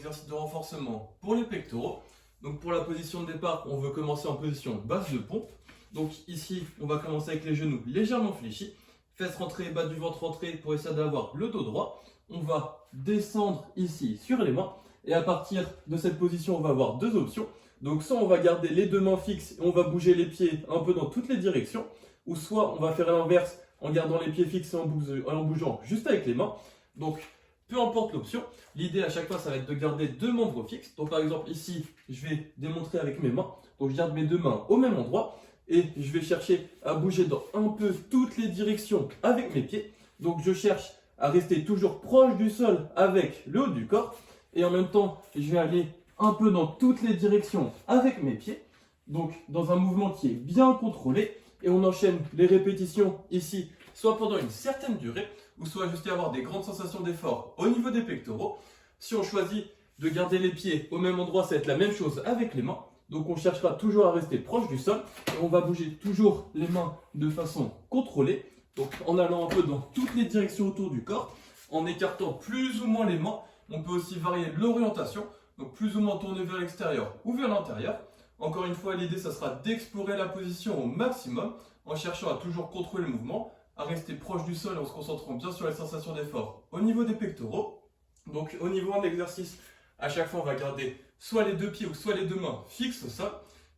exercice de renforcement pour les pectoraux. Donc pour la position de départ, on veut commencer en position basse de pompe. Donc ici, on va commencer avec les genoux légèrement fléchis, fesses rentrées, bas du ventre rentré pour essayer d'avoir le dos droit. On va descendre ici sur les mains et à partir de cette position, on va avoir deux options. Donc soit on va garder les deux mains fixes et on va bouger les pieds un peu dans toutes les directions, ou soit on va faire l'inverse en gardant les pieds fixes et en bougeant juste avec les mains. Donc peu importe l'option, l'idée à chaque fois ça va être de garder deux membres fixes. Donc par exemple ici, je vais démontrer avec mes mains. Donc je garde mes deux mains au même endroit et je vais chercher à bouger dans un peu toutes les directions avec mes pieds. Donc je cherche à rester toujours proche du sol avec le haut du corps et en même temps je vais aller un peu dans toutes les directions avec mes pieds. Donc dans un mouvement qui est bien contrôlé et on enchaîne les répétitions ici soit pendant une certaine durée ou soit juste avoir des grandes sensations d'effort au niveau des pectoraux. Si on choisit de garder les pieds au même endroit, ça va être la même chose avec les mains. Donc on cherchera toujours à rester proche du sol et on va bouger toujours les mains de façon contrôlée. Donc en allant un peu dans toutes les directions autour du corps, en écartant plus ou moins les mains. On peut aussi varier l'orientation, donc plus ou moins tourner vers l'extérieur ou vers l'intérieur. Encore une fois, l'idée, ça sera d'explorer la position au maximum en cherchant à toujours contrôler le mouvement, à rester proche du sol en se concentrant bien sur les sensations d'effort au niveau des pectoraux. Donc au niveau 1 de l'exercice, à chaque fois, on va garder soit les deux pieds ou soit les deux mains fixes au sol.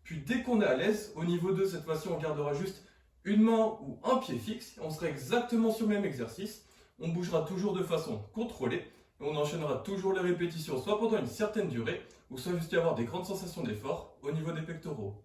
Puis dès qu'on est à l'aise, au niveau 2, cette fois-ci, on gardera juste une main ou un pied fixe. On sera exactement sur le même exercice. On bougera toujours de façon contrôlée. Et on enchaînera toujours les répétitions, soit pendant une certaine durée, ou soit juste y avoir des grandes sensations d'effort au niveau des pectoraux.